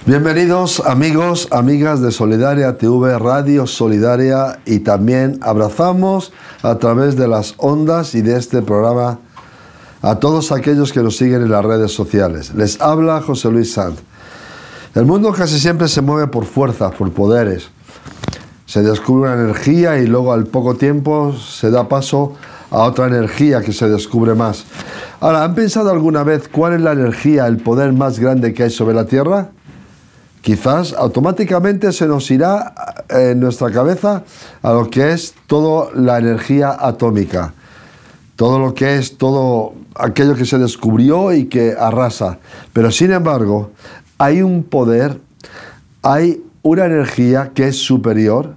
Bienvenidos amigos, amigas de Solidaria TV, Radio Solidaria, y también abrazamos a través de las ondas y de este programa a todos aquellos que nos siguen en las redes sociales. Les habla José Luis Sanz. El mundo casi siempre se mueve por fuerzas, por poderes. Se descubre una energía y luego al poco tiempo se da paso a otra energía que se descubre más. Ahora, ¿han pensado alguna vez cuál es la energía, el poder más grande que hay sobre la Tierra? Quizás automáticamente se nos irá en nuestra cabeza a lo que es toda la energía atómica, todo lo que es todo aquello que se descubrió y que arrasa. Pero sin embargo, hay un poder, hay una energía que es superior,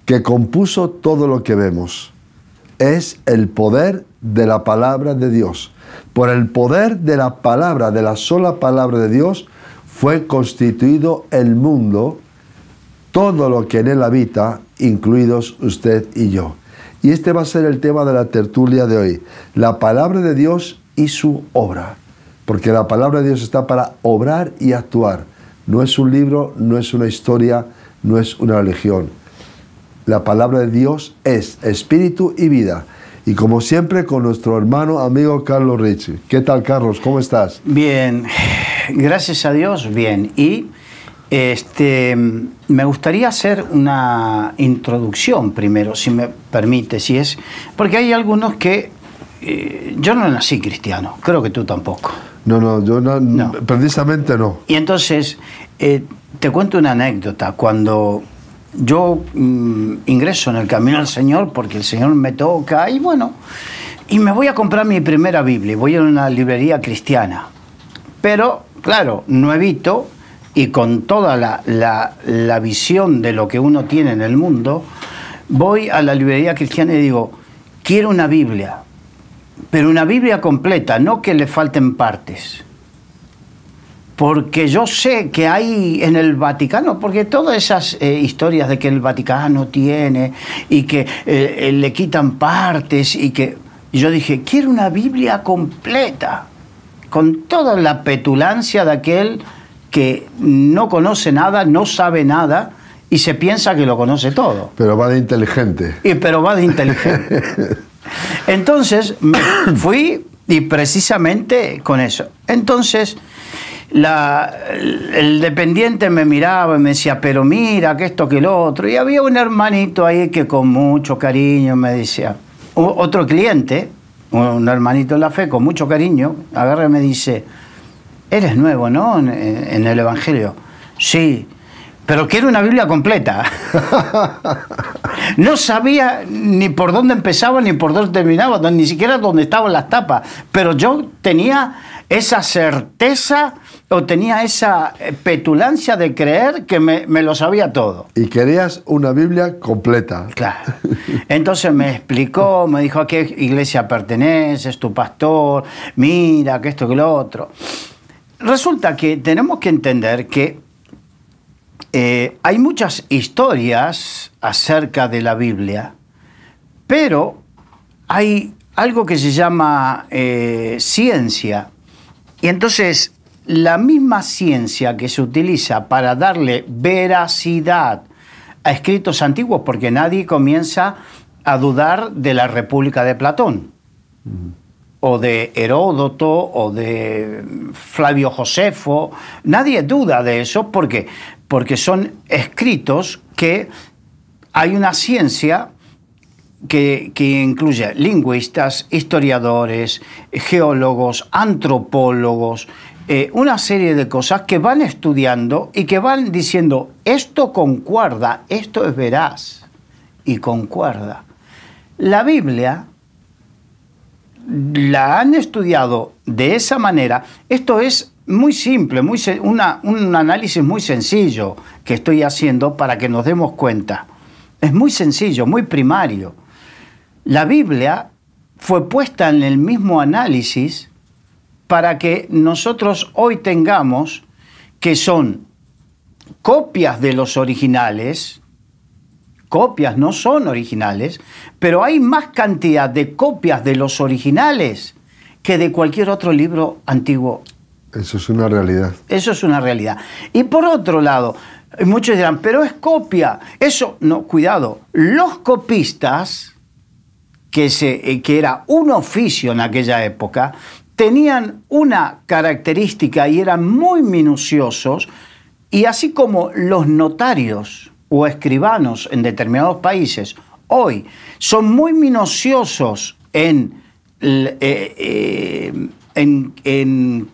que compuso todo lo que vemos. Es el poder de la palabra de Dios. Por el poder de la palabra, de la sola palabra de Dios, fue constituido el mundo, todo lo que en él habita, incluidos usted y yo. Y este va a ser el tema de la tertulia de hoy, la palabra de Dios y su obra. Porque la palabra de Dios está para obrar y actuar. No es un libro, no es una historia, no es una religión. La palabra de Dios es espíritu y vida. Y como siempre, con nuestro hermano, amigo Carlos Ricci. ¿Qué tal, Carlos? ¿Cómo estás? Bien, gracias a Dios, bien. Y me gustaría hacer una introducción primero, si me permite, si es... Porque hay algunos que... yo no nací cristiano, creo que tú tampoco. No, yo no, precisamente no. Y entonces, te cuento una anécdota. Cuando yo ingreso en el camino al Señor, porque el Señor me toca, y bueno, y me voy a comprar mi primera Biblia, voy a una librería cristiana. Pero, claro, nuevito, y con toda la visión de lo que uno tiene en el mundo, voy a la librería cristiana y digo, quiero una Biblia, pero una Biblia completa, no que le falten partes. Porque yo sé que hay en el Vaticano, porque todas esas historias de que el Vaticano tiene y que le quitan partes y que... Y yo dije, quiero una Biblia completa, con toda la petulancia de aquel que no conoce nada, no sabe nada y se piensa que lo conoce todo. Pero va de inteligente. Pero va de inteligente. Entonces me fui y precisamente con eso. Entonces el dependiente me miraba y me decía, pero mira, que esto, que lo otro. Y había un hermanito ahí que con mucho cariño me decía, otro cliente, un hermanito en la fe, con mucho cariño, agarra y me dice, eres nuevo, ¿no? En el Evangelio. Sí, pero quiero una Biblia completa. No sabía ni por dónde empezaba ni por dónde terminaba, ni siquiera dónde estaban las tapas. Pero yo tenía esa certeza o tenía esa petulancia de creer que me lo sabía todo. Y querías una Biblia completa. Claro. Entonces me explicó, me dijo a qué iglesia perteneces, tu pastor, mira, que esto, que lo otro. Resulta que tenemos que entender que hay muchas historias acerca de la Biblia, pero hay algo que se llama ciencia. Y entonces la misma ciencia que se utiliza para darle veracidad a escritos antiguos, porque nadie comienza a dudar de la República de Platón, o de Heródoto, o de Flavio Josefo. Nadie duda de eso. ¿Por qué? Porque son escritos que hay una ciencia que incluye lingüistas, historiadores, geólogos, antropólogos, una serie de cosas que van estudiando y que van diciendo, esto concuerda, esto es veraz, y concuerda. La Biblia la han estudiado de esa manera. Esto es muy simple, un análisis muy sencillo que estoy haciendo para que nos demos cuenta. Es muy sencillo, muy primario. La Biblia fue puesta en el mismo análisis para que nosotros hoy tengamos que son copias de los originales, copias no son originales, pero hay más cantidad de copias de los originales que de cualquier otro libro antiguo Eso es una realidad. Eso es una realidad. Y por otro lado, muchos dirán, pero es copia. Eso, no, cuidado. Los copistas, que era un oficio en aquella época, tenían una característica y eran muy minuciosos, y así como los notarios o escribanos en determinados países hoy son muy minuciosos en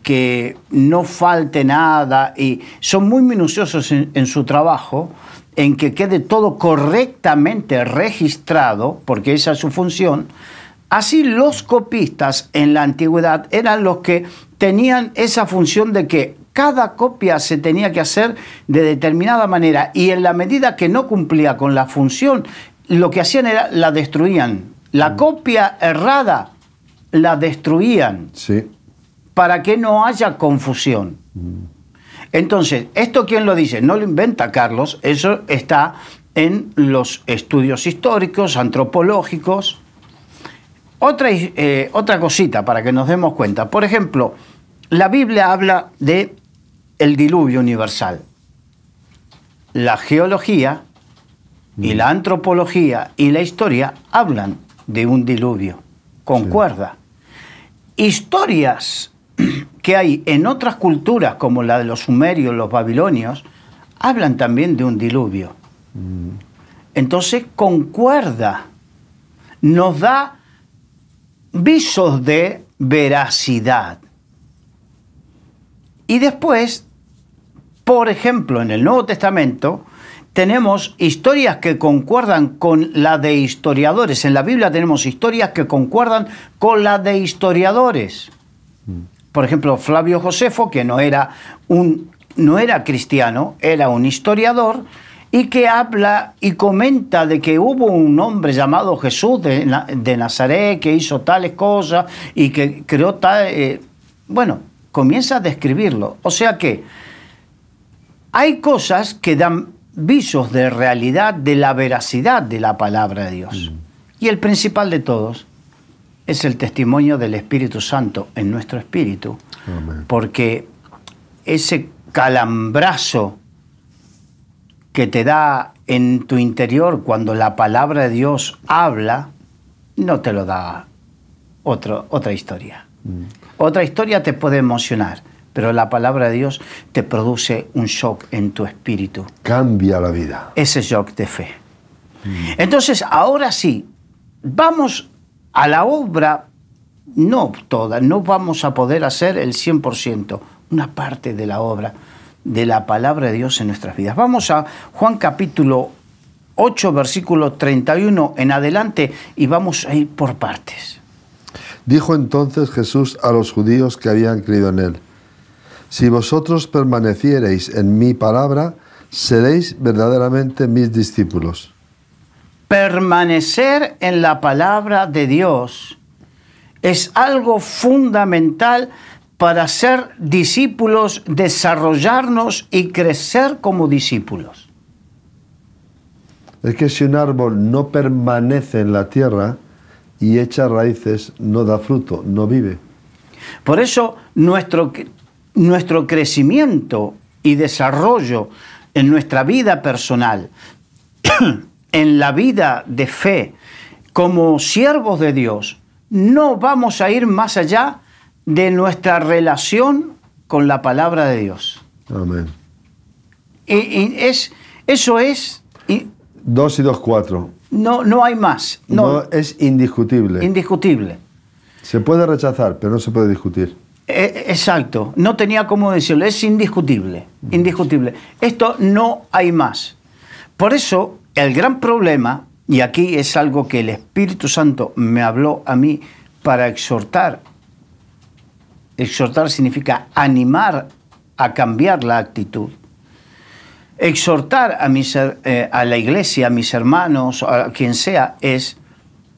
que no falte nada y son muy minuciosos en su trabajo, en que quede todo correctamente registrado, porque esa es su función. Así los copistas en la antigüedad eran los que tenían esa función de que cada copia se tenía que hacer de determinada manera, y en la medida que no cumplía con la función, lo que hacían era la destruían. La copia errada la destruían, Sí. para que no haya confusión. Entonces, ¿esto quién lo dice? No lo inventa Carlos, eso está en los estudios históricos, antropológicos. Otra cosita para que nos demos cuenta. Por ejemplo, la Biblia habla de el diluvio universal. La geología y la antropología y la historia hablan de un diluvio. Concuerda. Sí. Historias que hay en otras culturas, como la de los sumerios, los babilonios, hablan también de un diluvio. Entonces, concuerda. Nos da visos de veracidad. Y después, por ejemplo, en el Nuevo Testamento, tenemos historias que concuerdan con la de historiadores. En la Biblia tenemos historias que concuerdan con la de historiadores. Por ejemplo, Flavio Josefo, que no era cristiano, era un historiador, y que habla y comenta de que hubo un hombre llamado Jesús de Nazaret que hizo tales cosas y que creó tal... bueno, comienza a describirlo. O sea que hay cosas que dan visos de realidad, de la veracidad de la palabra de Dios. Y el principal de todos es el testimonio del Espíritu Santo en nuestro espíritu. Amén. Porque ese calambrazo que te da en tu interior cuando la palabra de Dios habla, no te lo da otra historia. Otra historia te puede emocionar, pero la palabra de Dios te produce un shock en tu espíritu. Cambia la vida. Ese shock de fe. Entonces, ahora sí, vamos a la obra, no toda, no vamos a poder hacer el 100%, una parte de la obra de la palabra de Dios en nuestras vidas. Vamos a Juan capítulo 8, versículo 31 en adelante, y vamos a ir por partes. Dijo entonces Jesús a los judíos que habían creído en él: si vosotros permaneciereis en mi palabra, seréis verdaderamente mis discípulos. Permanecer en la palabra de Dios es algo fundamental para ser discípulos, desarrollarnos y crecer como discípulos. Es que si un árbol no permanece en la tierra y echa raíces, no da fruto, no vive. Por eso nuestro crecimiento y desarrollo en nuestra vida personal, en la vida de fe, como siervos de Dios, no vamos a ir más allá de nuestra relación con la palabra de Dios. Amén. Eso es... 2 y 2, 4. No hay más. No, es indiscutible. Indiscutible. Se puede rechazar, pero no se puede discutir. Exacto. No tenía cómo decirlo. Es indiscutible. Indiscutible. Esto no hay más. Por eso, el gran problema, y aquí es algo que el Espíritu Santo me habló a mí para exhortar. Exhortar significa animar a cambiar la actitud. Exhortar a la iglesia, a mis hermanos, a quien sea, es: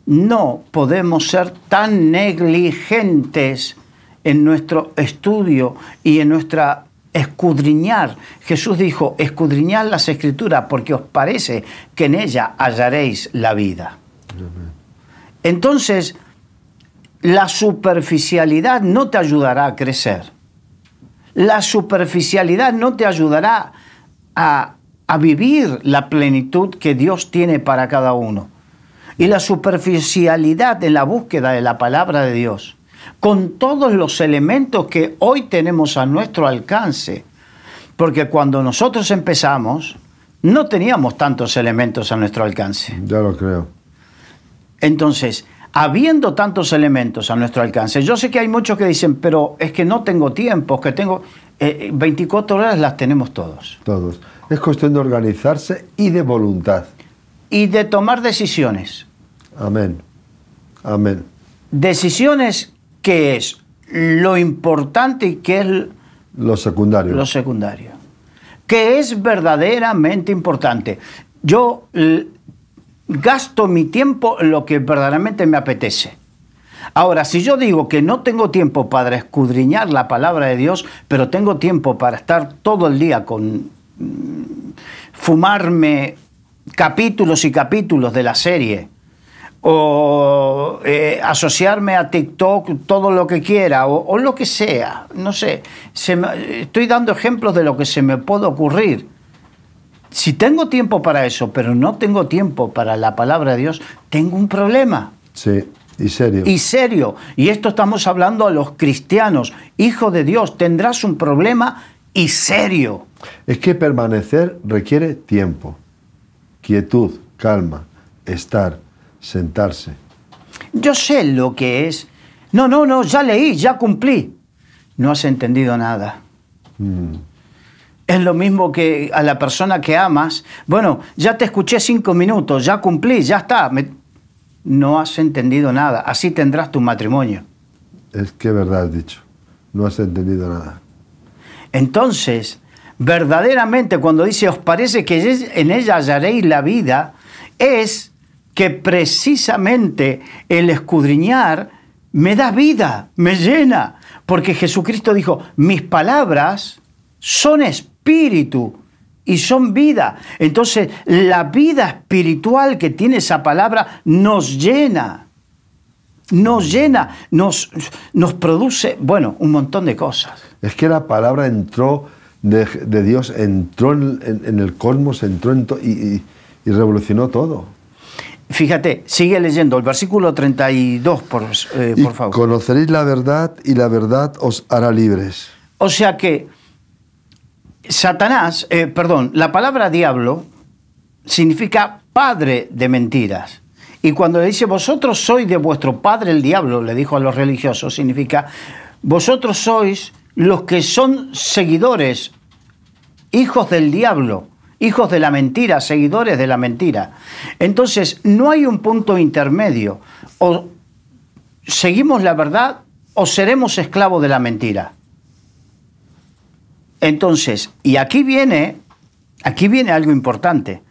no podemos ser tan negligentes en nuestro estudio y en nuestra escudriñar. Jesús dijo: escudriñad las Escrituras porque os parece que en ella hallaréis la vida. Amén. Entonces, la superficialidad no te ayudará a crecer. La superficialidad no te ayudará a vivir la plenitud que Dios tiene para cada uno. Y la superficialidad en la búsqueda de la palabra de Dios, con todos los elementos que hoy tenemos a nuestro alcance, porque cuando nosotros empezamos, no teníamos tantos elementos a nuestro alcance. Ya lo creo. Entonces, habiendo tantos elementos a nuestro alcance, yo sé que hay muchos que dicen, pero es que no tengo tiempo, es que tengo 24 horas las tenemos todos. Todos. Es cuestión de organizarse y de voluntad. Y de tomar decisiones. Amén. Amén. Decisiones que es lo importante y que es Lo secundario. lo secundario. Que es verdaderamente importante. Yo gasto mi tiempo en lo que verdaderamente me apetece. Ahora, si yo digo que no tengo tiempo para escudriñar la palabra de Dios, pero tengo tiempo para estar todo el día con fumarme capítulos y capítulos de la serie, o asociarme a TikTok todo lo que quiera, o lo que sea, no sé, estoy dando ejemplos de lo que se me puede ocurrir. Si tengo tiempo para eso, pero no tengo tiempo para la palabra de Dios, tengo un problema. Sí, y serio. Y serio. Y esto estamos hablando a los cristianos. Hijo de Dios, tendrás un problema y serio. Es que permanecer requiere tiempo, quietud, calma, estar, sentarse. Yo sé lo que es. No, ya leí, ya cumplí. No has entendido nada. Es lo mismo que a la persona que amas. Bueno, ya te escuché 5 minutos, ya cumplí, ya está. No has entendido nada. Así tendrás tu matrimonio. Es que verdad has dicho. No has entendido nada. Entonces, verdaderamente cuando dice, os parece que en ella hallaréis la vida, es que precisamente el escudriñar me da vida, me llena. Porque Jesucristo dijo, mis palabras son espíritu y son vida. Entonces, la vida espiritual que tiene esa palabra nos llena. Nos llena, nos produce, bueno, un montón de cosas. Es que la palabra entró de Dios, entró en el cosmos, entró y revolucionó todo. Fíjate, sigue leyendo el versículo 32, por favor. Conoceréis la verdad y la verdad os hará libres. O sea que Satanás, la palabra diablo significa padre de mentiras. Y cuando le dice, vosotros sois de vuestro padre el diablo, le dijo a los religiosos, significa, vosotros sois los que son seguidores, hijos del diablo, hijos de la mentira, seguidores de la mentira. Entonces, no hay un punto intermedio. O seguimos la verdad o seremos esclavos de la mentira. Entonces, y aquí viene algo importante.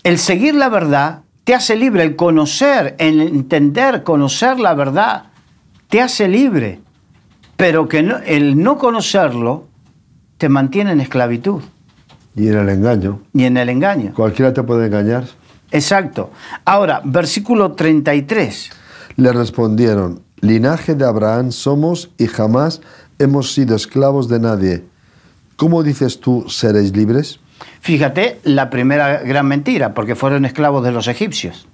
El seguir la verdad te hace libre, el conocer, el entender, conocer la verdad, te hace libre. Pero que el no conocerlo te mantiene en esclavitud. Y en el engaño. Y en el engaño. Cualquiera te puede engañar. Exacto. Ahora, versículo 33. Le respondieron, linaje de Abraham somos y jamás hemos sido esclavos de nadie. ¿Cómo dices tú, seréis libres? Fíjate, la primera gran mentira, porque fueron esclavos de los egipcios.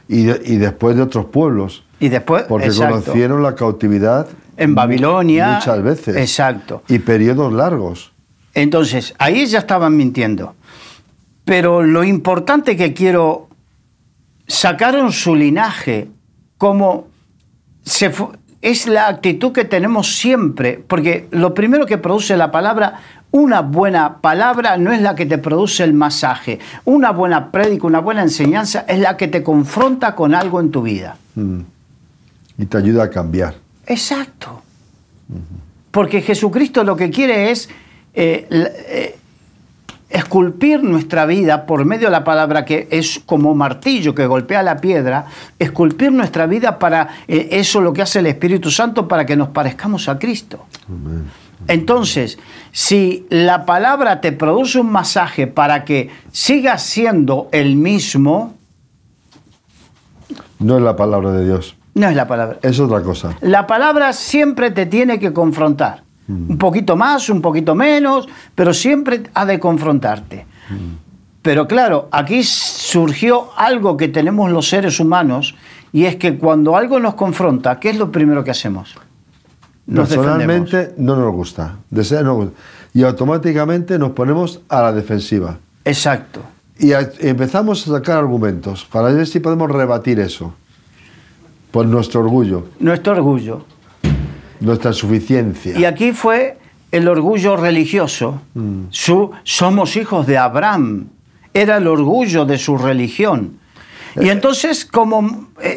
Y después de otros pueblos. Y después, porque exacto, conocieron la cautividad en Babilonia. Muchas veces. Exacto. Y periodos largos. Entonces, ahí ya estaban mintiendo. Pero lo importante que quiero, sacaron su linaje como es la actitud que tenemos siempre, porque lo primero que produce la palabra, una buena palabra no es la que te produce el masaje. Una buena prédica, una buena enseñanza es la que te confronta con algo en tu vida. Y te ayuda a cambiar. Exacto. Porque Jesucristo lo que quiere es esculpir nuestra vida por medio de la palabra, que es como martillo que golpea la piedra, esculpir nuestra vida para eso lo que hace el Espíritu Santo, para que nos parezcamos a Cristo. Amén. Entonces, si la palabra te produce un masaje para que sigas siendo el mismo, no es la palabra de Dios. no es la palabra. Es otra cosa. La palabra siempre te tiene que confrontar. Un poquito más, un poquito menos, pero siempre ha de confrontarte. Pero claro, aquí surgió algo que tenemos los seres humanos, y es que cuando algo nos confronta, ¿qué es lo primero que hacemos? Nos Personalmente defendemos. no nos gusta, no nos gusta. Y automáticamente nos ponemos a la defensiva. Exacto. Y empezamos a sacar argumentos para ver si podemos rebatir eso. Por nuestro orgullo, Nuestro orgullo. nuestra suficiencia. Y aquí fue el orgullo religioso. Somos hijos de Abraham. Era el orgullo de su religión. Y entonces,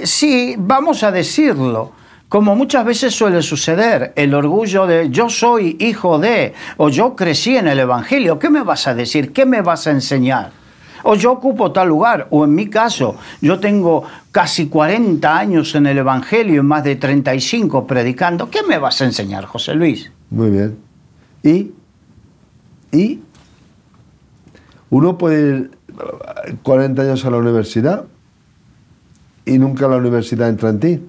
sí, vamos a decirlo, como muchas veces suele suceder, el orgullo de yo soy hijo de, o yo crecí en el Evangelio, ¿qué me vas a decir? ¿Qué me vas a enseñar? O yo ocupo tal lugar, o en mi caso, yo tengo casi 40 años en el Evangelio y más de 35 predicando. ¿Qué me vas a enseñar, José Luis? Muy bien. Y uno puede ir 40 años a la universidad y nunca la universidad entra en ti.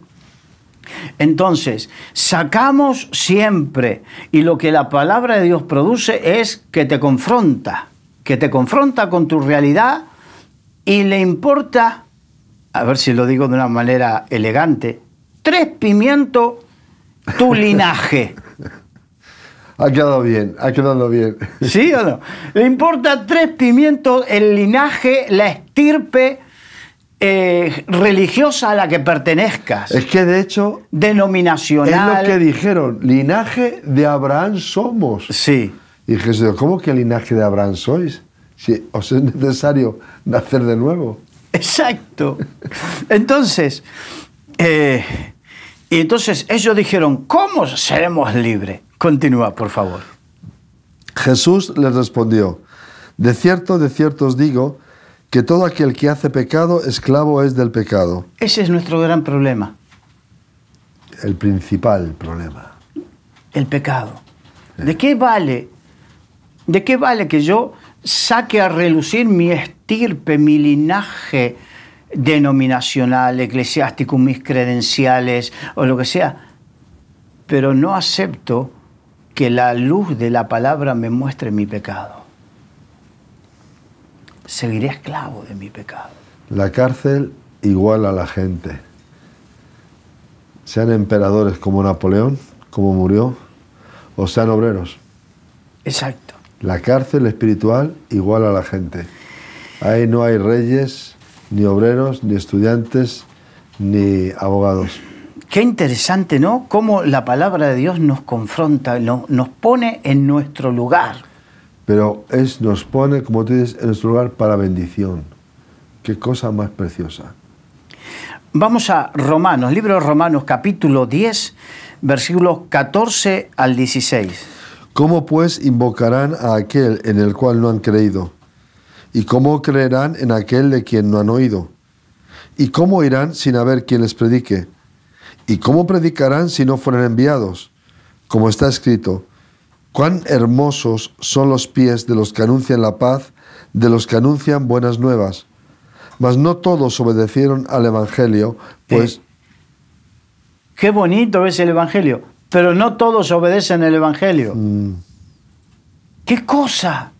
Entonces, sacamos siempre, y lo que la palabra de Dios produce es que te confronta con tu realidad y le importa, a ver si lo digo de una manera elegante, 3 pimientos tu linaje. Ha quedado bien, ha quedado bien. ¿Sí o no? Le importa 3 pimientos el linaje, la estirpe religiosa a la que pertenezcas. Es que de hecho denominacional. es lo que dijeron, linaje de Abraham somos. Sí. Y Jesús dijo, ¿cómo que linaje de Abraham sois? Si os es necesario nacer de nuevo. Exacto. Entonces, ellos dijeron, ¿cómo seremos libres? Continúa, por favor. Jesús les respondió, de cierto os digo, que todo aquel que hace pecado, esclavo es del pecado. Ese es nuestro gran problema. El principal problema. El pecado. ¿De qué vale? ¿De qué vale que yo saque a relucir mi estirpe, mi linaje denominacional, eclesiástico, mis credenciales o lo que sea, pero no acepto que la luz de la palabra me muestre mi pecado? Seguiré esclavo de mi pecado. La cárcel iguala a la gente. Sean emperadores como Napoleón, como murió, o sean obreros. Exacto. La cárcel espiritual iguala a la gente. Ahí no hay reyes, ni obreros, ni estudiantes, ni abogados. Qué interesante, ¿no? Cómo la palabra de Dios nos confronta, nos pone en nuestro lugar. Pero nos pone, como tú dices, en nuestro lugar para bendición. Qué cosa más preciosa. Vamos a Romanos, libro de Romanos, capítulo 10, versículos 14 al 16. ¿Cómo pues invocarán a aquel en el cual no han creído? ¿Y cómo creerán en aquel de quien no han oído? ¿Y cómo irán sin haber quien les predique? ¿Y cómo predicarán si no fueran enviados? Como está escrito, cuán hermosos son los pies de los que anuncian la paz, de los que anuncian buenas nuevas. Mas no todos obedecieron al Evangelio, pues... Qué bonito es el Evangelio, pero no todos obedecen el Evangelio. ¡Qué cosa!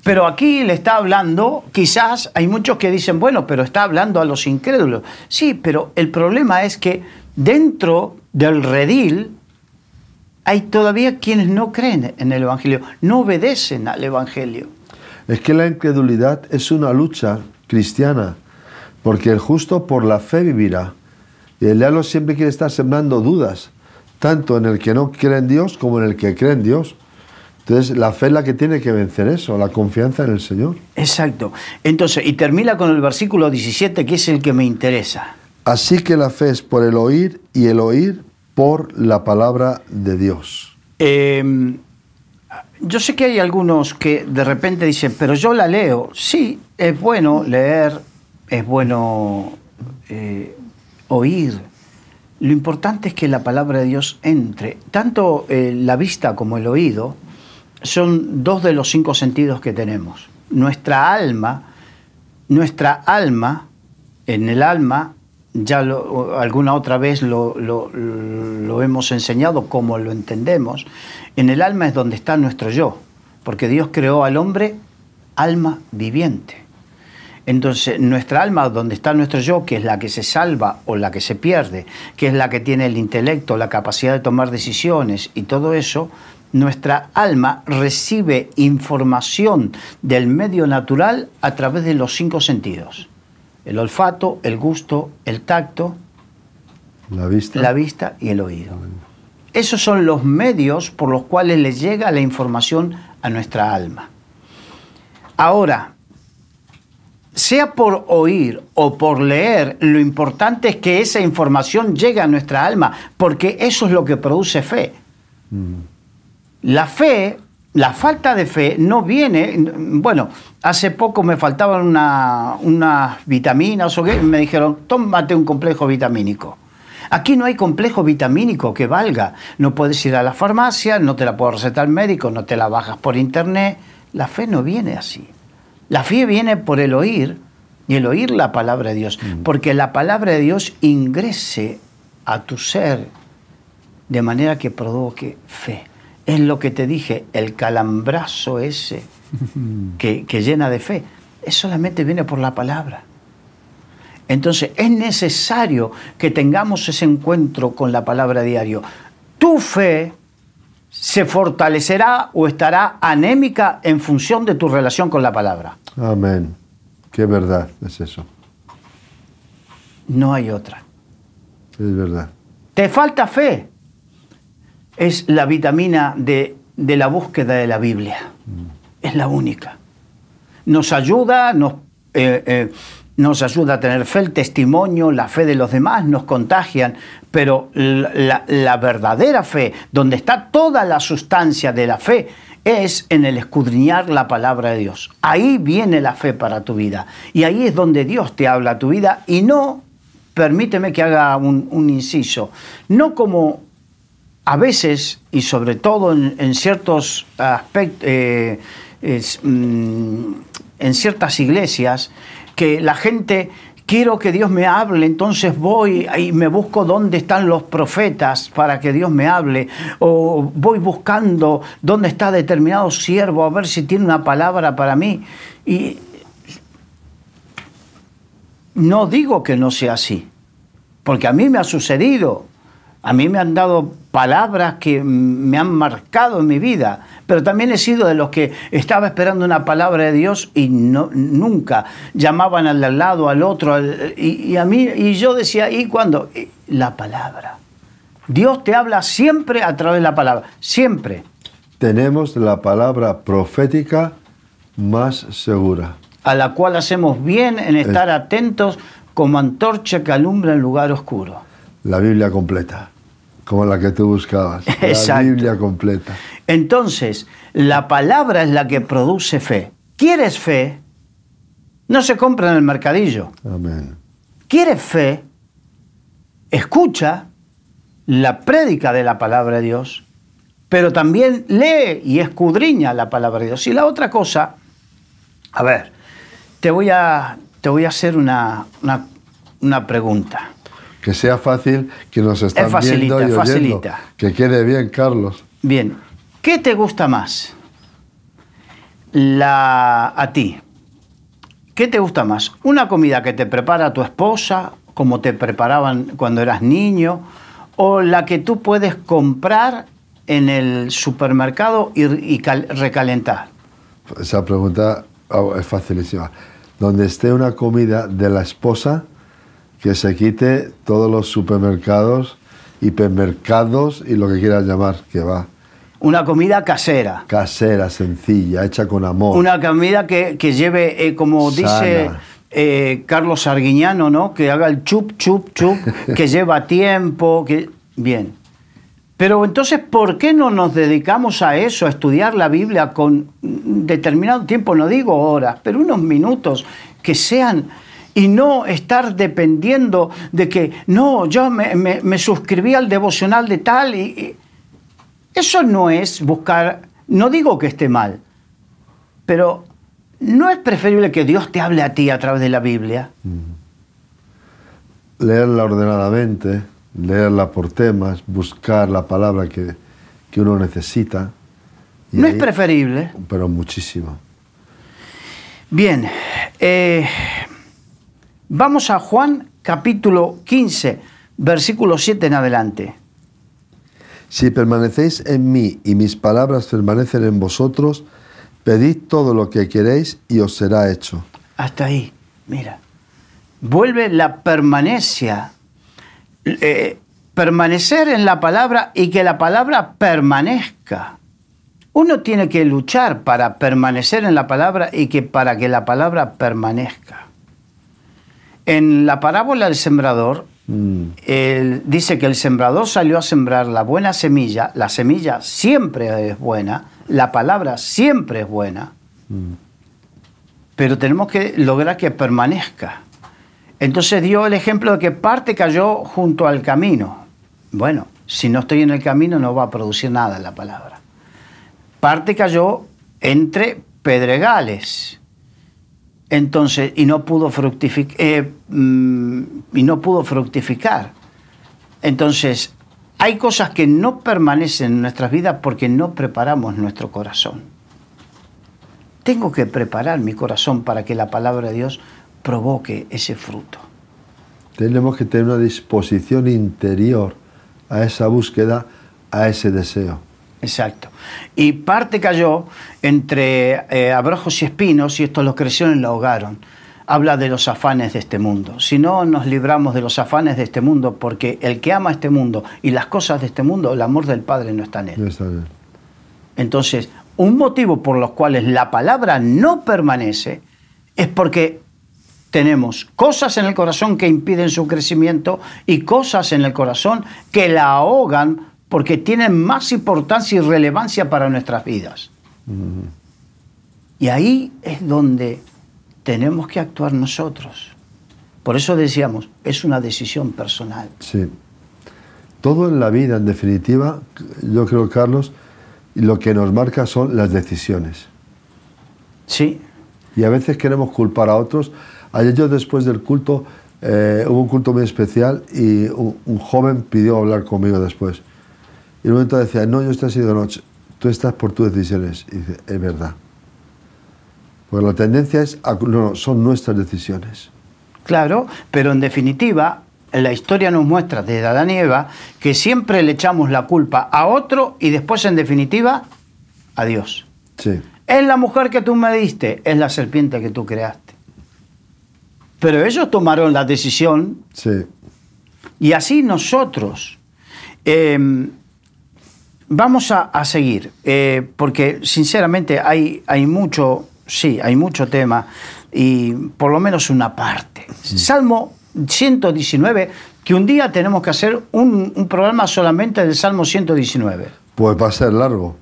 Pero aquí le está hablando, quizás hay muchos que dicen, bueno, pero está hablando a los incrédulos. Sí, pero el problema es que dentro del redil hay todavía quienes no creen en el Evangelio, no obedecen al Evangelio. Es que la incredulidad es una lucha cristiana, porque el justo por la fe vivirá. Y el diablo siempre quiere estar sembrando dudas, tanto en el que no cree en Dios como en el que cree en Dios. Entonces, la fe es la que tiene que vencer eso, la confianza en el Señor. Exacto. Entonces, y termina con el versículo 17, que es el que me interesa. Así que la fe es por el oír, y el oír por la palabra de Dios. Yo sé que hay algunos que de repente dicen, pero yo la leo. Sí, es bueno leer, es bueno oír. Lo importante es que la palabra de Dios entre. Tanto la vista como el oído son 2 de los 5 sentidos que tenemos. Nuestra alma, en el alma ya alguna otra vez lo hemos enseñado como lo entendemos. En el alma es donde está nuestro yo, porque Dios creó al hombre alma viviente. Entonces, nuestra alma, donde está nuestro yo, que es la que se salva o la que se pierde, que es la que tiene el intelecto, la capacidad de tomar decisiones y todo eso, nuestra alma recibe información del medio natural a través de los 5 sentidos. El olfato, el gusto, el tacto, la vista y el oído. Esos son los medios por los cuales le llega la información a nuestra alma. Ahora, sea por oír o por leer, lo importante es que esa información llegue a nuestra alma, porque eso es lo que produce fe. La fe, la falta de fe no viene... Bueno, hace poco me faltaban unas vitaminas o qué, y me dijeron, tómate un complejo vitamínico. Aquí no hay complejo vitamínico que valga. No puedes ir a la farmacia, no te la puede recetar el médico, no te la bajas por internet. La fe no viene así. La fe viene por el oír, y el oír la palabra de Dios. Porque la palabra de Dios ingrese a tu ser de manera que provoque fe. Es lo que te dije, el calambrazo ese que llena de fe. Es solamente viene por la palabra. Entonces es necesario que tengamos ese encuentro con la palabra diario. Tu fe se fortalecerá o estará anémica en función de tu relación con la palabra. Amén. Qué verdad es eso. No hay otra. Es verdad. ¿Te falta fe? Es la vitamina de la búsqueda de la Biblia. Es la única. Nos ayuda, nos ayuda a tener fe, el testimonio, la fe de los demás nos contagian, pero la verdadera fe, donde está toda la sustancia de la fe, es en el escudriñar la palabra de Dios. Ahí viene la fe para tu vida. Y ahí es donde Dios te habla a tu vida. Y no, permíteme que haga un inciso, no como a veces, y sobre todo en ciertos aspectos, en ciertas iglesias, que la gente, quiero que Dios me hable, entonces voy y me busco dónde están los profetas para que Dios me hable, o voy buscando dónde está determinado siervo a ver si tiene una palabra para mí. Y no digo que no sea así, porque a mí me ha sucedido. A mí me han dado palabras que me han marcado en mi vida, pero también he sido de los que estaba esperando una palabra de Dios y nunca llamaban al lado, al otro, y yo decía, ¿y cuándo? La palabra. Dios te habla siempre a través de la palabra, siempre. Tenemos la palabra profética más segura, a la cual hacemos bien en estar atentos como antorcha que alumbra en lugar oscuro. La Biblia completa, como la que tú buscabas. Exacto. La Biblia completa. Entonces, la palabra es la que produce fe. ¿Quieres fe? No se compra en el mercadillo. Amén. ¿Quieres fe? Escucha la prédica de la palabra de Dios, pero también lee y escudriña la palabra de Dios. Y la otra cosa, a ver, te voy a hacer una pregunta. Que sea fácil, que nos están viendo y oyendo. Facilita. Que quede bien, Carlos. Bien. ¿Qué te gusta más? A ti. ¿Qué te gusta más? ¿Una comida que te prepara tu esposa, como te preparaban cuando eras niño? ¿O la que tú puedes comprar en el supermercado y recalentar? Esa pregunta es facilísima. Donde esté una comida de la esposa, que se quite todos los supermercados, hipermercados y lo que quieras llamar, que va. Una comida casera. Casera, sencilla, hecha con amor. Una comida que lleve, como sana. Dice Carlos Arguiñano, ¿no? Que haga el chup, chup, chup, que lleva tiempo, que... Bien. Pero entonces, ¿por qué no nos dedicamos a eso, a estudiar la Biblia con determinado tiempo? No digo horas, pero unos minutos que sean... Y no estar dependiendo de que, no, yo me suscribí al devocional de tal. Y eso no es buscar, no digo que esté mal, pero ¿no es preferible que Dios te hable a ti a través de la Biblia? leerla ordenadamente, leerla por temas, buscar la palabra que uno necesita. ¿No es preferible? Pero muchísimo. Bien, vamos a Juan capítulo 15, versículo 7 en adelante. Si permanecéis en mí y mis palabras permanecen en vosotros, pedid todo lo que queréis y os será hecho. Hasta ahí, mira. Vuelve la permanencia. Permanecer en la palabra y que la palabra permanezca. Uno tiene que luchar para permanecer en la palabra y para que la palabra permanezca. En la parábola del sembrador, dice que el sembrador salió a sembrar la buena semilla. La semilla siempre es buena, la palabra siempre es buena, pero tenemos que lograr que permanezca. Entonces dio el ejemplo de que parte cayó junto al camino. Bueno, si no estoy en el camino no va a producir nada la palabra. Parte cayó entre pedregales. Entonces, y no pudo fructificar. Entonces, hay cosas que no permanecen en nuestras vidas porque no preparamos nuestro corazón. Tengo que preparar mi corazón para que la palabra de Dios provoque ese fruto. Tenemos que tener una disposición interior a esa búsqueda, a ese deseo. Exacto. Y parte cayó entre abrojos y espinos, y estos los crecieron y lo ahogaron. Habla de los afanes de este mundo. Si no nos libramos de los afanes de este mundo, porque el que ama este mundo y las cosas de este mundo, el amor del Padre no está en él. No está en él. Entonces, un motivo por los cuales la palabra no permanece es porque tenemos cosas en el corazón que impiden su crecimiento y cosas en el corazón que la ahogan porque tienen más importancia y relevancia para nuestras vidas. Y ahí es donde tenemos que actuar nosotros. Por eso decíamos, es una decisión personal. Sí. Todo en la vida, en definitiva, yo creo, Carlos, lo que nos marca son las decisiones. Sí. Y a veces queremos culpar a otros. Ayer yo, después del culto, hubo un culto muy especial y un joven pidió hablar conmigo después. Y en un momento decía, no, yo estoy así de noche, tú estás por tus decisiones. Y dice, es verdad. Porque la tendencia es, no, son nuestras decisiones. Claro, pero en definitiva, la historia nos muestra desde Adán y Eva que siempre le echamos la culpa a otro y después, en definitiva, a Dios. Sí. Es la mujer que tú me diste, es la serpiente que tú creaste. Pero ellos tomaron la decisión. Sí. Y así nosotros vamos a seguir, porque sinceramente hay mucho, sí, hay mucho tema y por lo menos una parte. Salmo 119, que un día tenemos que hacer un programa solamente del Salmo 119. Pues va a ser largo,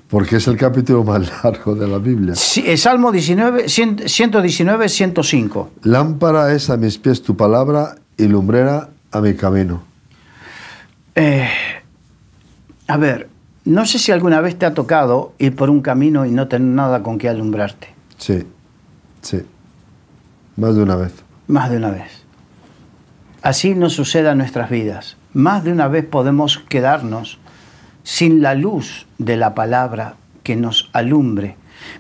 porque es el capítulo más largo de la Biblia. Sí, el Salmo 119, 105. Lámpara es a mis pies tu palabra y lumbrera a mi camino. A ver, no sé si alguna vez te ha tocado ir por un camino y no tener nada con qué alumbrarte. Sí, sí. Más de una vez. Más de una vez. Así nos sucede en nuestras vidas. Más de una vez podemos quedarnos sin la luz de la palabra que nos alumbre.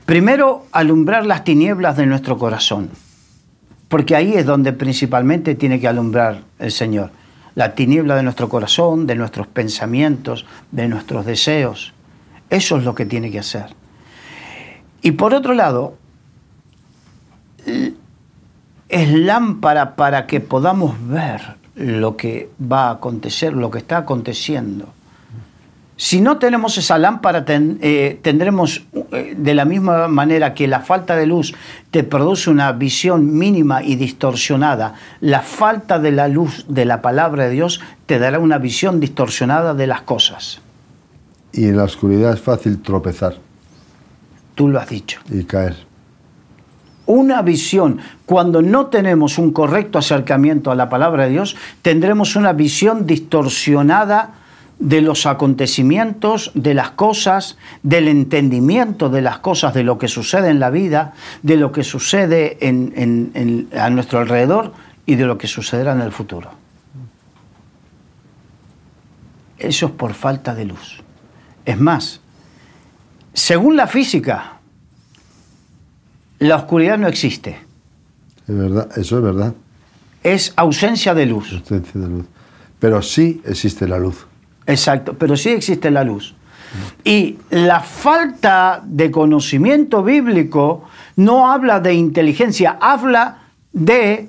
Primero, alumbrar las tinieblas de nuestro corazón, porque ahí es donde principalmente tiene que alumbrar el Señor. La tiniebla de nuestro corazón, de nuestros pensamientos, de nuestros deseos. Eso es lo que tiene que hacer. Y por otro lado, es lámpara para que podamos ver lo que va a acontecer, lo que está aconteciendo. Si no tenemos esa lámpara, tendremos de la misma manera que la falta de luz te produce una visión mínima y distorsionada. La falta de la luz de la palabra de Dios te dará una visión distorsionada de las cosas. Y en la oscuridad es fácil tropezar. Tú lo has dicho. Y caer. Una visión, cuando no tenemos un correcto acercamiento a la palabra de Dios, tendremos una visión distorsionada de los acontecimientos, de las cosas, del entendimiento de las cosas, de lo que sucede en la vida, de lo que sucede a nuestro alrededor, y de lo que sucederá en el futuro. Eso es por falta de luz. Es más, según la física, la oscuridad no existe. Es verdad, eso es verdad. Es ausencia de luz. Ausencia de luz. Pero sí existe la luz. Exacto, pero sí existe la luz. Y la falta de conocimiento bíblico no habla de inteligencia, habla de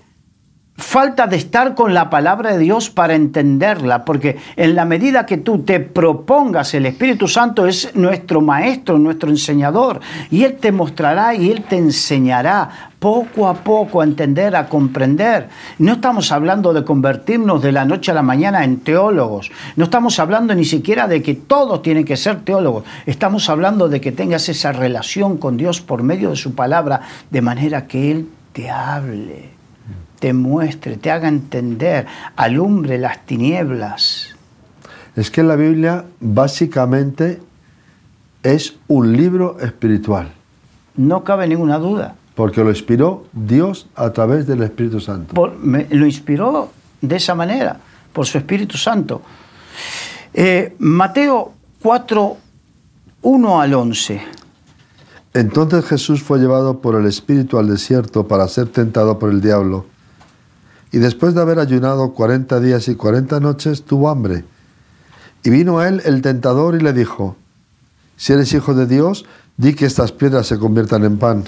falta de estar con la palabra de Dios para entenderla, porque en la medida que tú te propongas, el Espíritu Santo es nuestro maestro, nuestro enseñador, y Él te mostrará y Él te enseñará poco a poco a entender, a comprender. No estamos hablando de convertirnos de la noche a la mañana en teólogos, no estamos hablando ni siquiera de que todos tienen que ser teólogos, estamos hablando de que tengas esa relación con Dios por medio de su palabra, de manera que Él te hable, te muestre, te haga entender, alumbre las tinieblas. Es que la Biblia básicamente es un libro espiritual. No cabe ninguna duda. Porque lo inspiró Dios a través del Espíritu Santo. Lo inspiró de esa manera, por su Espíritu Santo. Mateo 4, 1 al 11. Entonces Jesús fue llevado por el Espíritu al desierto para ser tentado por el diablo. Y después de haber ayunado 40 días y 40 noches, tuvo hambre. Y vino a él el tentador y le dijo: si eres hijo de Dios, di que estas piedras se conviertan en pan.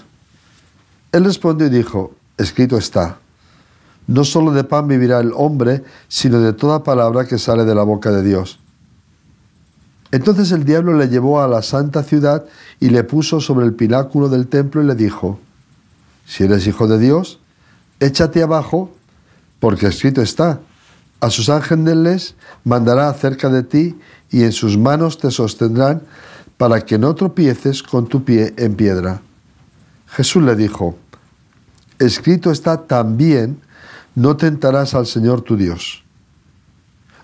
Él respondió y dijo: escrito está, no solo de pan vivirá el hombre, sino de toda palabra que sale de la boca de Dios. Entonces el diablo le llevó a la santa ciudad y le puso sobre el pináculo del templo y le dijo: si eres hijo de Dios, échate abajo, porque escrito está, a sus ángeles mandará acerca de ti y en sus manos te sostendrán para que no tropieces con tu pie en piedra. Jesús le dijo: escrito está también, no tentarás al Señor tu Dios.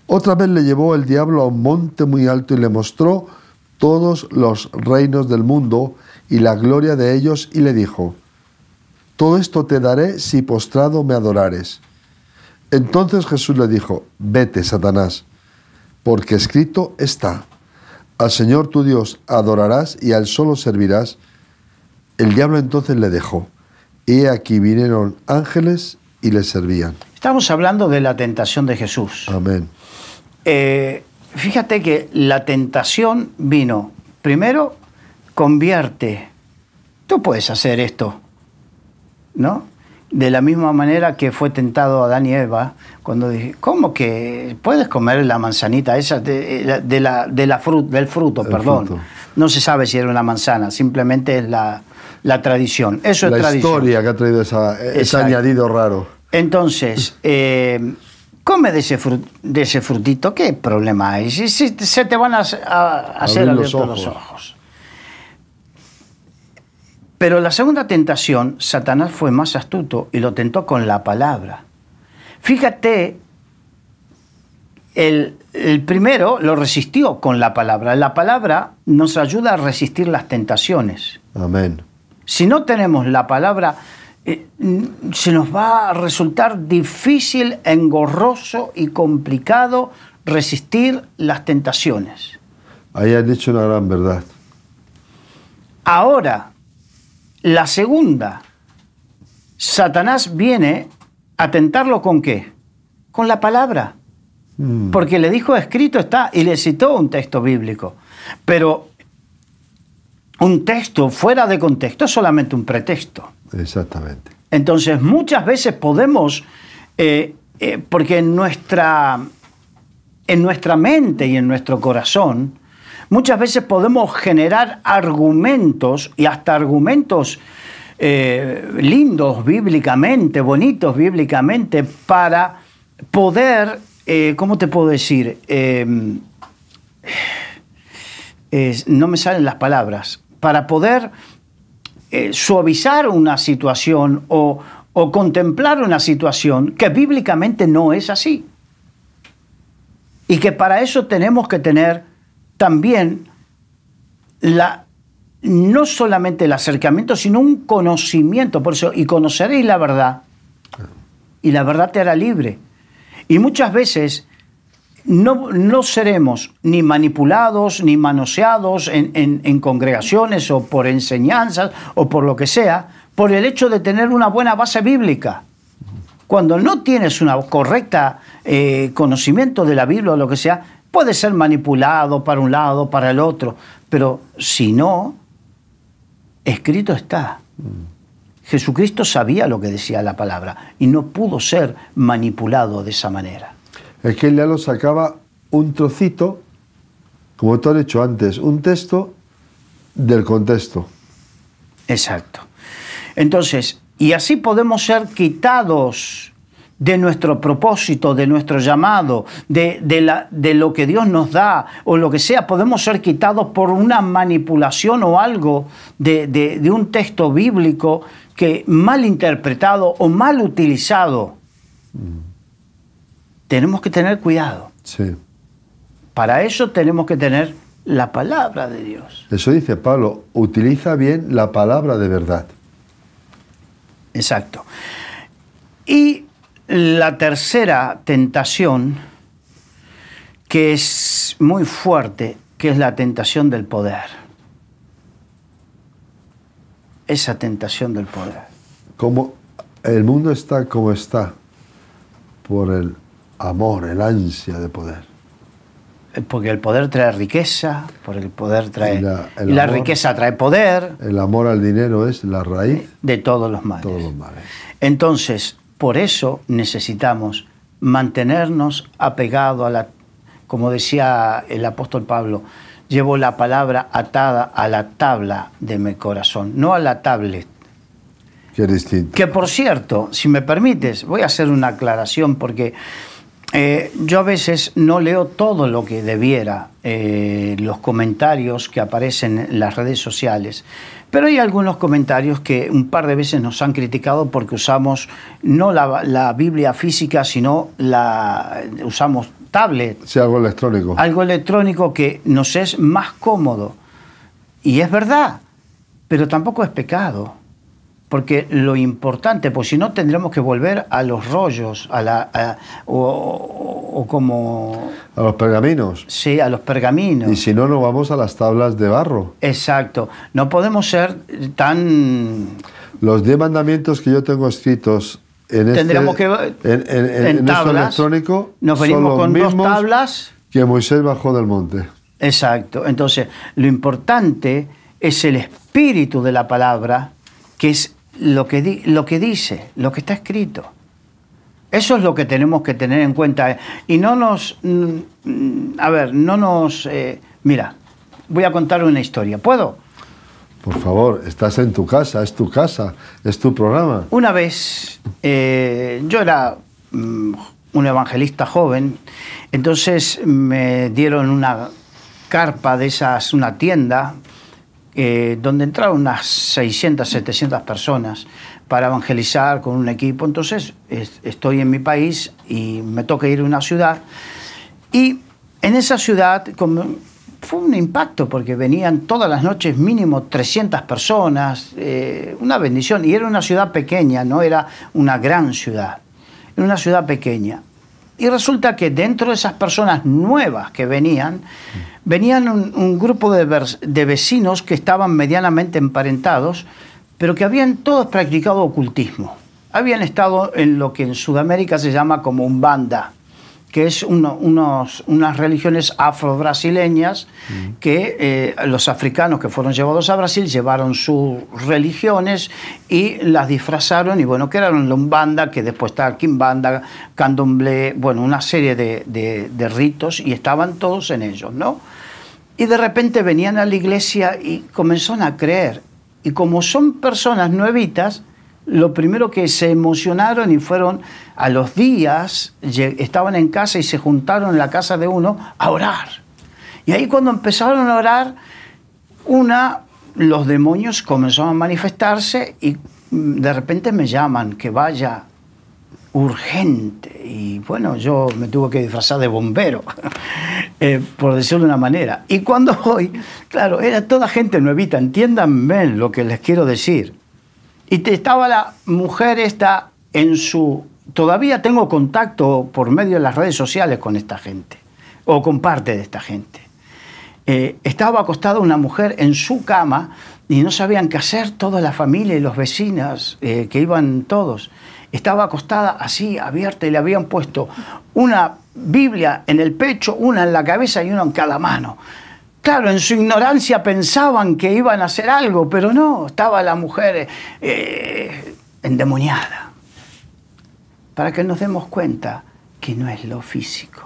Otra vez le llevó el diablo a un monte muy alto y le mostró todos los reinos del mundo y la gloria de ellos y le dijo: todo esto te daré si postrado me adorares. Entonces Jesús le dijo: vete, Satanás, porque escrito está, al Señor tu Dios adorarás y a Él solo servirás. El diablo entonces le dejó. He aquí vinieron ángeles y le servían. Estamos hablando de la tentación de Jesús. Amén. Fíjate que la tentación vino, primero, convierte. Tú puedes hacer esto, ¿no? De la misma manera que fue tentado Adán y Eva, cuando dije, ¿cómo que puedes comer la manzanita esa del fruto? Perdón. No se sabe si era una manzana, simplemente es la tradición. Eso es tradición. La historia que ha traído ese añadido raro. Entonces, come de ese frutito, ¿qué problema hay? Si se te van a hacer abiertos los ojos. Pero la segunda tentación, Satanás fue más astuto y lo tentó con la palabra. Fíjate, el primero lo resistió con la palabra. La palabra nos ayuda a resistir las tentaciones. Amén. Si no tenemos la palabra, se nos va a resultar difícil, engorroso y complicado resistir las tentaciones. Ahí has dicho una gran verdad. Ahora, la segunda, Satanás viene a tentarlo ¿con qué? Con la palabra. Porque le dijo escrito está y le citó un texto bíblico. Pero un texto fuera de contexto es solamente un pretexto. Exactamente. Entonces muchas veces podemos, porque en nuestra mente y en nuestro corazón, muchas veces podemos generar argumentos y hasta argumentos lindos bíblicamente, bonitos bíblicamente, para poder, ¿cómo te puedo decir? No me salen las palabras. Para poder suavizar una situación o contemplar una situación que bíblicamente no es así. Y que para eso tenemos que tener también no solamente el acercamiento, sino un conocimiento. Por eso, y conoceréis la verdad, y la verdad te hará libre. Y muchas veces no seremos ni manipulados ni manoseados en congregaciones o por enseñanzas o por lo que sea, por el hecho de tener una buena base bíblica. Cuando no tienes una correcta conocimiento de la Biblia o lo que sea, puedes ser manipulado para un lado, para el otro, pero si no, escrito está. Jesucristo sabía lo que decía la palabra y no pudo ser manipulado de esa manera. Es que él ya lo sacaba un trocito, como tú has dicho antes, un texto del contexto. Exacto. Entonces, y así podemos ser quitados de nuestro propósito, de nuestro llamado, de lo que Dios nos da o lo que sea, podemos ser quitados por una manipulación o algo de un texto bíblico que mal interpretado o mal utilizado. Tenemos que tener cuidado. Sí. Para eso tenemos que tener la palabra de Dios. Eso dice Pablo, utiliza bien la palabra de verdad. Exacto. Y la tercera tentación, que es muy fuerte, que es la tentación del poder. Esa tentación del poder. Como el mundo está como está, por el amor, el ansia de poder. Porque el poder trae riqueza, porque el poder trae... Y la riqueza trae poder. El amor al dinero es la raíz de todos los males. Todos los males. Entonces, por eso necesitamos mantenernos apegados a la... Como decía el apóstol Pablo, llevo la palabra atada a la tabla de mi corazón, no a la tablet. Qué distinto. Que por cierto, si me permites, voy a hacer una aclaración porque yo a veces no leo todo lo que debiera, los comentarios que aparecen en las redes sociales, pero hay algunos comentarios que un par de veces nos han criticado porque usamos no la Biblia física, sino usamos tablet. Sí, algo electrónico. Algo electrónico que nos es más cómodo. Y es verdad, pero tampoco es pecado. Porque lo importante, pues si no tendremos que volver a los rollos, o como... A los pergaminos. Sí, a los pergaminos. Y si no, nos vamos a las tablas de barro. Exacto. No podemos ser tan... Los 10 mandamientos que yo tengo escritos en tendremos que en tablas, esto electrónico nos venimos con 2 tablas que Moisés bajó del monte. Exacto. Entonces, lo importante es el espíritu de la palabra, que es lo que dice, lo que está escrito. Eso es lo que tenemos que tener en cuenta. Y no nos... mira, voy a contar una historia. ¿Puedo? Por favor, estás en tu casa, es tu casa, es tu programa. Una vez, yo era un evangelista joven, entonces me dieron una carpa de esas, una tienda, donde entraron unas 600, 700 personas para evangelizar con un equipo. Entonces estoy en mi país y me toca ir a una ciudad. Y en esa ciudad fue un impacto porque venían todas las noches mínimo 300 personas, una bendición. Y era una ciudad pequeña, no era una gran ciudad, era una ciudad pequeña. Y resulta que dentro de esas personas nuevas que venían un grupo de vecinos que estaban medianamente emparentados, pero que habían todos practicado ocultismo. Habían estado en lo que en Sudamérica se llama como Umbanda, que es unas religiones afro-brasileñas que los africanos que fueron llevados a Brasil llevaron sus religiones y las disfrazaron, y bueno, que eran la Umbanda, que después está Quimbanda, Candomblé, bueno, una serie de ritos, y estaban todos en ellos, ¿no? Y de repente venían a la iglesia y comenzaron a creer. Y como son personas nuevitas, lo primero que se emocionaron y fueron a los días, estaban en casa y se juntaron en la casa de uno a orar. Y ahí cuando empezaron a orar, los demonios comenzaron a manifestarse y de repente me llaman que vaya urgente. Y bueno, yo me tuve que disfrazar de bombero, por decirlo de una manera. Y cuando voy, claro, era toda gente nuevita, entiéndanme lo que les quiero decir. Y estaba la mujer esta en su todavía tengo contacto por medio de las redes sociales con esta gente, o con parte de esta gente. Estaba acostada una mujer en su cama y no sabían qué hacer, toda la familia y los vecinos, que iban todos. Estaba acostada así, abierta, y le habían puesto una Biblia en el pecho, una en la cabeza y una en cada mano. Claro, en su ignorancia pensaban que iban a hacer algo, pero no, estaba la mujer endemoniada. Para que nos demos cuenta que no es lo físico.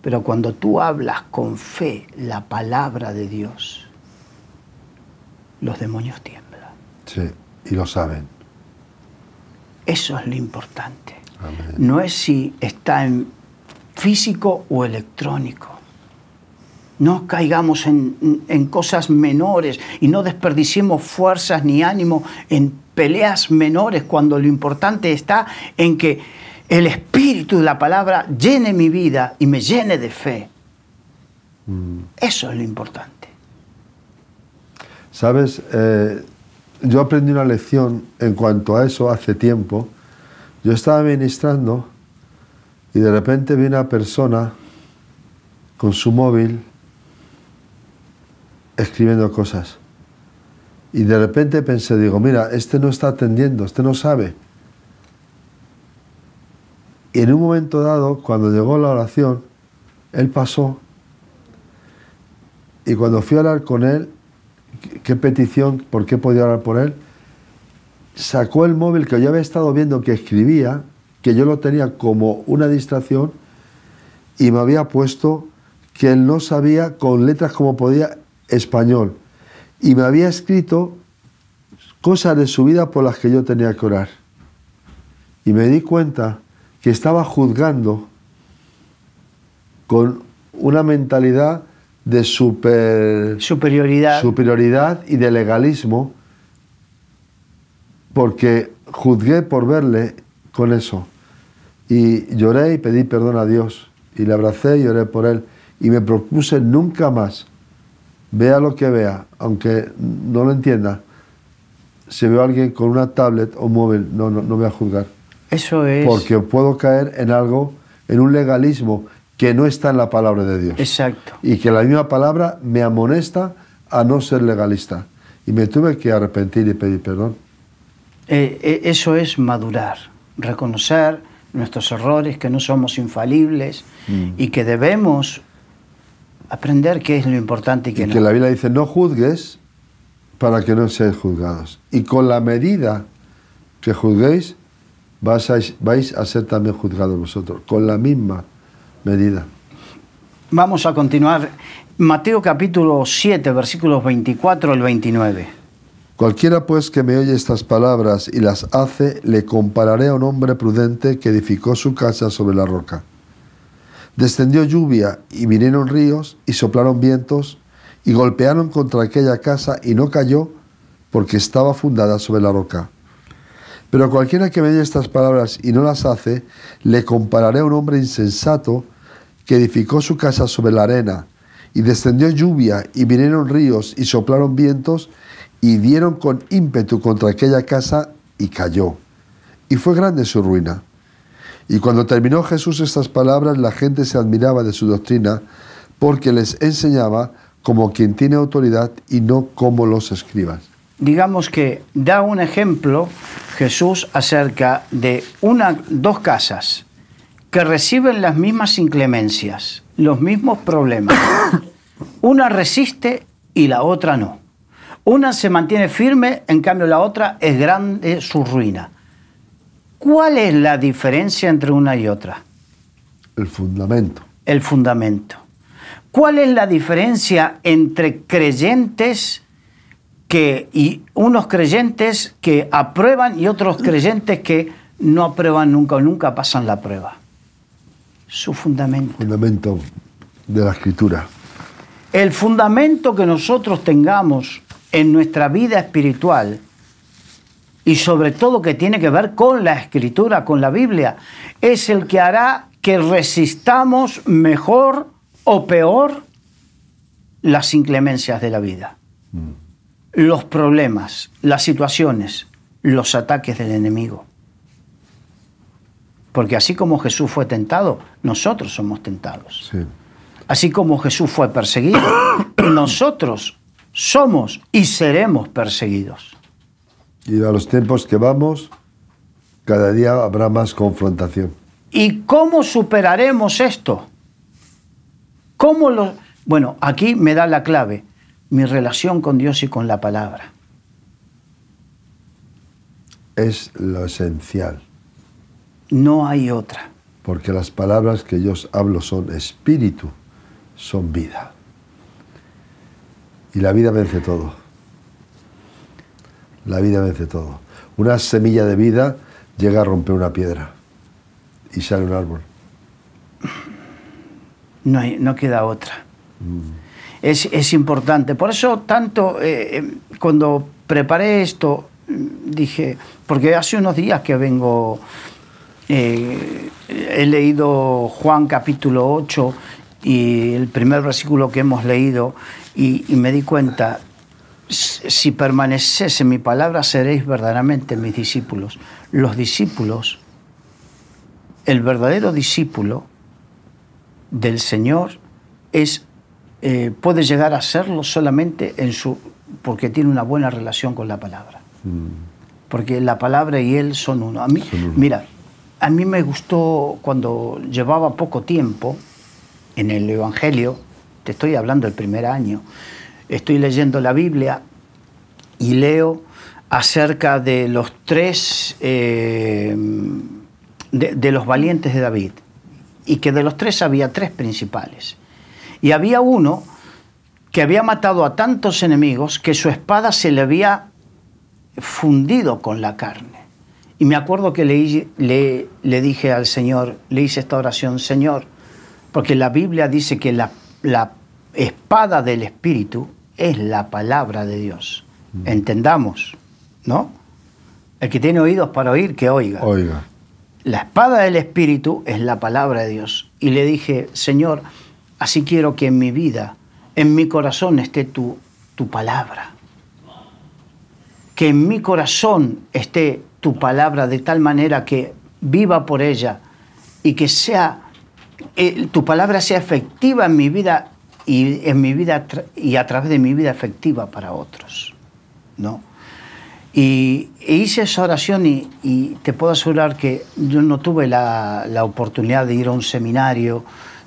Pero cuando tú hablas con fe la palabra de Dios, los demonios tiemblan. Sí, y lo saben. Eso es lo importante. Amén. No es si está en físico o electrónico. No caigamos en cosas menores y no desperdiciemos fuerzas ni ánimo en peleas menores, cuando lo importante está en que el espíritu de la palabra llene mi vida y me llene de fe. Eso es lo importante. ¿Sabes? Yo aprendí una lección en cuanto a eso hace tiempo. Yo estaba ministrando y de repente vi una persona con su móvil escribiendo cosas. Y de repente pensé, digo, mira, este no está atendiendo, este no sabe. Y en un momento dado, cuando llegó la oración, él pasó. Y cuando fui a hablar con él, qué petición, por qué podía orar por él, sacó el móvil que yo había estado viendo que escribía, que yo lo tenía como una distracción, y me había puesto que él no sabía con letras como podía español. Y me había escrito cosas de su vida por las que yo tenía que orar. Y me di cuenta que estaba juzgando con una mentalidad de superioridad y de legalismo, porque juzgué por verle con eso. Y lloré y pedí perdón a Dios, y le abracé y lloré por él, y me propuse nunca más, vea lo que vea, aunque no lo entienda, si veo a alguien con una tablet o un móvil, no voy a juzgar. Eso es. Porque puedo caer en algo, en un legalismo que no está en la palabra de Dios. Exacto. Y que la misma palabra me amonesta a no ser legalista. Y me tuve que arrepentir y pedir perdón. Eso es madurar, reconocer nuestros errores, que no somos infalibles y que debemos aprender qué es lo importante y qué no. Que la Biblia dice, no juzgues para que no seáis juzgados. Y con la medida que juzguéis, vais a ser también juzgados vosotros, con la misma medida. Vamos a continuar. Mateo capítulo 7, versículos 24 al 29. Cualquiera pues que me oye estas palabras y las hace, le compararé a un hombre prudente que edificó su casa sobre la roca. Descendió lluvia y vinieron ríos y soplaron vientos y golpearon contra aquella casa y no cayó porque estaba fundada sobre la roca. Pero cualquiera que me oye estas palabras y no las hace, le compararé a un hombre insensato que edificó su casa sobre la arena, y descendió lluvia, y vinieron ríos, y soplaron vientos, y dieron con ímpetu contra aquella casa, y cayó. Y fue grande su ruina. Y cuando terminó Jesús estas palabras, la gente se admiraba de su doctrina, porque les enseñaba como quien tiene autoridad y no como los escribas. Digamos que da un ejemplo Jesús acerca de dos casas que reciben las mismas inclemencias, los mismos problemas. Una resiste y la otra no. Una se mantiene firme, en cambio la otra es grande su ruina. ¿Cuál es la diferencia entre una y otra? El fundamento. El fundamento. ¿Cuál es la diferencia entre creyentes y unos creyentes que aprueban y otros creyentes que no aprueban nunca pasan la prueba? Su fundamento. Fundamento de la Escritura. El fundamento que nosotros tengamos en nuestra vida espiritual, y sobre todo que tiene que ver con la Escritura, con la Biblia, es el que hará que resistamos mejor o peor las inclemencias de la vida. Los problemas, las situaciones, los ataques del enemigo. Porque así como Jesús fue tentado, nosotros somos tentados. Sí. Así como Jesús fue perseguido, nosotros somos y seremos perseguidos. Y a los tiempos que vamos, cada día habrá más confrontación. ¿Y cómo superaremos esto? Bueno, aquí me da la clave, mi relación con Dios y con la palabra. Es lo esencial. No hay otra. Porque las palabras que yo os hablo son espíritu, son vida. Y la vida vence todo. La vida vence todo. Una semilla de vida llega a romper una piedra y sale un árbol. No queda otra. Es importante. Por eso tanto, cuando preparé esto, dije, porque hace unos días que vengo, he leído Juan capítulo 8 y el primer versículo que hemos leído y me di cuenta, si permanecéis en mi palabra seréis verdaderamente mis discípulos. Los discípulos, el verdadero discípulo del Señor puede llegar a serlo solamente porque tiene una buena relación con la palabra. Porque la palabra y Él son uno. Mira, a mí me gustó cuando llevaba poco tiempo en el Evangelio, te estoy hablando del primer año, estoy leyendo la Biblia y leo acerca de los tres, de los valientes de David, y que de los tres había tres principales. Y había uno que había matado a tantos enemigos que su espada se le había fundido con la carne. Y me acuerdo que le dije al Señor, le hice esta oración, Señor, porque la Biblia dice que la espada del Espíritu es la palabra de Dios. Entendamos, ¿no? El que tiene oídos para oír, que oiga. Oiga. La espada del Espíritu es la palabra de Dios. Y le dije, Señor, así quiero que en mi vida, en mi corazón esté tu palabra. Que en mi corazón esté tu palabra de tal manera que viva por ella y que tu palabra sea efectiva en mi vida y a través de mi vida efectiva para otros, ¿no? Y hice esa oración y te puedo asegurar que yo no tuve la oportunidad de ir a un seminario,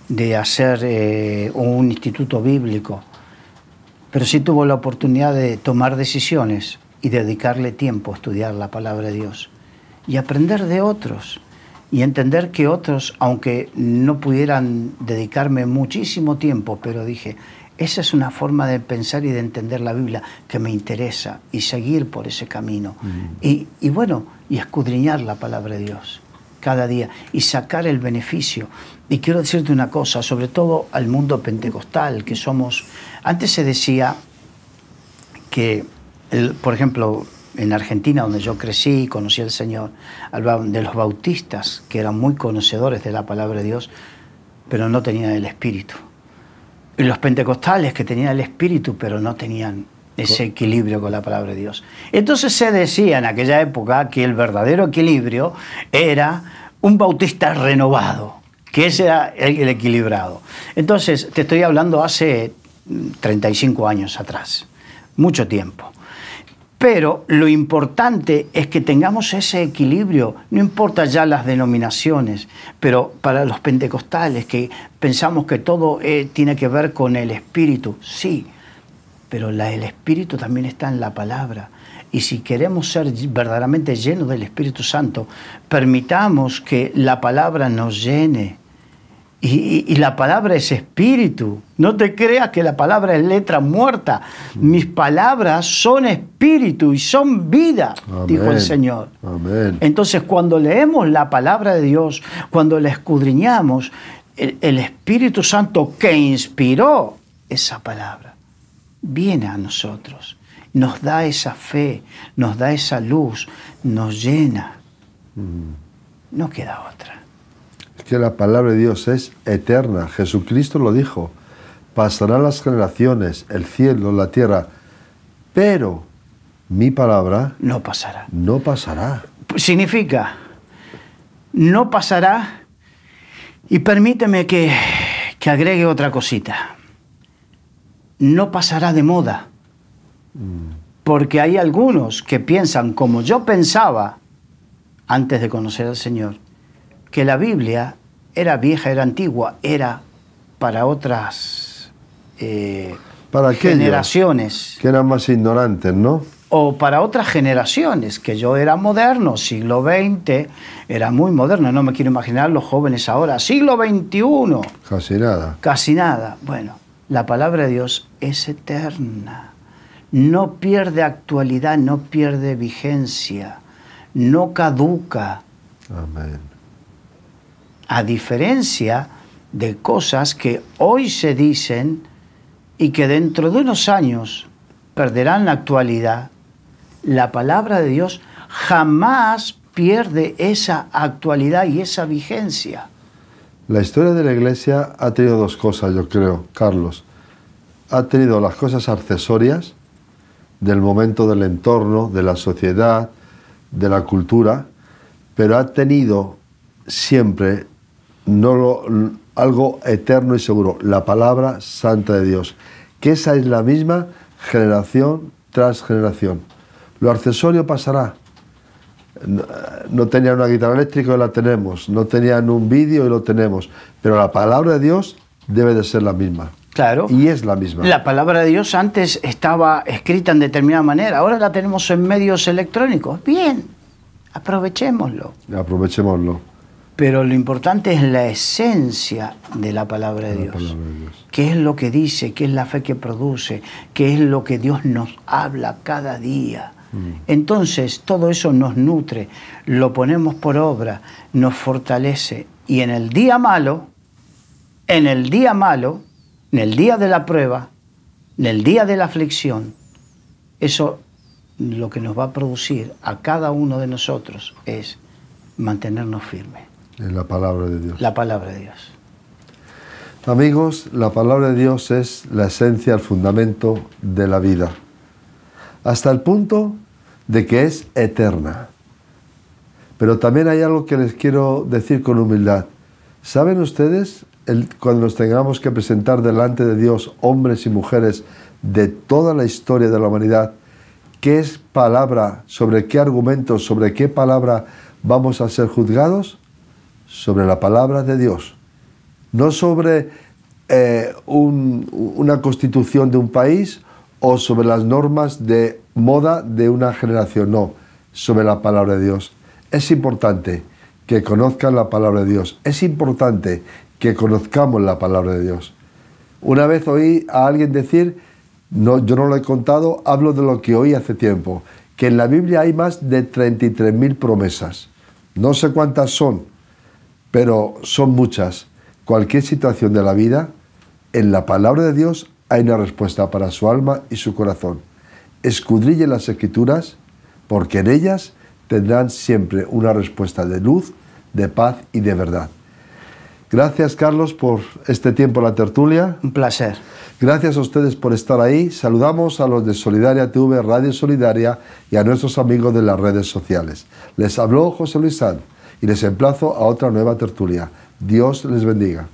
de hacer un instituto bíblico, pero sí tuve la oportunidad de tomar decisiones y dedicarle tiempo a estudiar la palabra de Dios y aprender de otros y entender que otros, aunque no pudieran dedicarme muchísimo tiempo, pero dije, esa es una forma de pensar y de entender la Biblia que me interesa y seguir por ese camino. Y escudriñar la palabra de Dios cada día y sacar el beneficio. Y quiero decirte una cosa, sobre todo al mundo pentecostal, que somos... Antes se decía que, por ejemplo, en Argentina, donde yo crecí y conocí al Señor, hablaban de los bautistas, que eran muy conocedores de la palabra de Dios, pero no tenían el Espíritu. Y los pentecostales que tenían el Espíritu, pero no tenían ese equilibrio con la palabra de Dios. Entonces se decía en aquella época que el verdadero equilibrio era un bautista renovado, que ese era el equilibrado. Entonces, te estoy hablando hace 35 años atrás, mucho tiempo. Pero lo importante es que tengamos ese equilibrio, no importa ya las denominaciones, pero para los pentecostales que pensamos que todo tiene que ver con el Espíritu, sí, pero el Espíritu también está en la palabra. Y si queremos ser verdaderamente llenos del Espíritu Santo, permitamos que la palabra nos llene. Y la palabra es espíritu. No te creas que la palabra es letra muerta. Mis palabras son espíritu y son vida, Amén, dijo el Señor. Amén. Entonces, cuando leemos la palabra de Dios, cuando la escudriñamos, el Espíritu Santo que inspiró esa palabra viene a nosotros, nos da esa fe, nos da esa luz, nos llena. No queda otra. Que la palabra de Dios es eterna. Jesucristo lo dijo. Pasarán las generaciones, el cielo, la tierra, pero mi palabra no pasará. No pasará. Significa no pasará. Y permíteme que agregue otra cosita. No pasará de moda. Porque hay algunos que piensan, como yo pensaba antes de conocer al Señor, que la Biblia era vieja, era antigua, era para otras para generaciones. Que eran más ignorantes, ¿no? O para otras generaciones, que yo era moderno, siglo XX, era muy moderno. No me quiero imaginar los jóvenes ahora, siglo XXI. Casi nada. Casi nada. Bueno, la palabra de Dios es eterna. No pierde actualidad, no pierde vigencia, no caduca. Amén. A diferencia de cosas que hoy se dicen y que dentro de unos años perderán la actualidad, la palabra de Dios jamás pierde esa actualidad y esa vigencia. La historia de la Iglesia ha tenido dos cosas, yo creo, Carlos. Ha tenido las cosas accesorias del momento, del entorno, de la sociedad, de la cultura, pero ha tenido siempre algo eterno y seguro, la palabra santa de Dios, que esa es la misma generación tras generación. Lo accesorio pasará. No tenían una guitarra eléctrica y la tenemos, no tenían un vídeo y lo tenemos, pero la palabra de Dios debe de ser la misma. Claro. Y es la misma. La palabra de Dios antes estaba escrita en determinada manera, ahora la tenemos en medios electrónicos. Bien, aprovechémoslo. Aprovechémoslo. Pero lo importante es la esencia de la palabra de Dios. ¿Qué es lo que dice? ¿Qué es la fe que produce? ¿Qué es lo que Dios nos habla cada día? Entonces, todo eso nos nutre, lo ponemos por obra, nos fortalece. Y en el día malo, en el día de la prueba, en el día de la aflicción, eso lo que nos va a producir a cada uno de nosotros es mantenernos firmes. En la palabra de Dios. La palabra de Dios. Amigos, la palabra de Dios es la esencia, el fundamento de la vida. Hasta el punto de que es eterna. Pero también hay algo que les quiero decir con humildad. ¿Saben ustedes, cuando nos tengamos que presentar delante de Dios, hombres y mujeres de toda la historia de la humanidad, qué es palabra, sobre qué argumentos, sobre qué palabra vamos a ser juzgados? Sobre la palabra de Dios. No sobre una constitución de un país o sobre las normas de moda de una generación, no, sobre la palabra de Dios. Es importante que conozcan la palabra de Dios, es importante que conozcamos la palabra de Dios. Una vez oí a alguien decir, no, yo no lo he contado, hablo de lo que oí hace tiempo, que en la Biblia hay más de 33.000 promesas. No sé cuántas son, pero son muchas. Cualquier situación de la vida, en la palabra de Dios hay una respuesta para su alma y su corazón. Escudrillen las Escrituras, porque en ellas tendrán siempre una respuesta de luz, de paz y de verdad. Gracias, Carlos, por este tiempo en la tertulia. Un placer. Gracias a ustedes por estar ahí. Saludamos a los de Solidaria TV, Radio Solidaria, y a nuestros amigos de las redes sociales. Les habló José Luis Sanz y les emplazo a otra nueva tertulia. Dios les bendiga.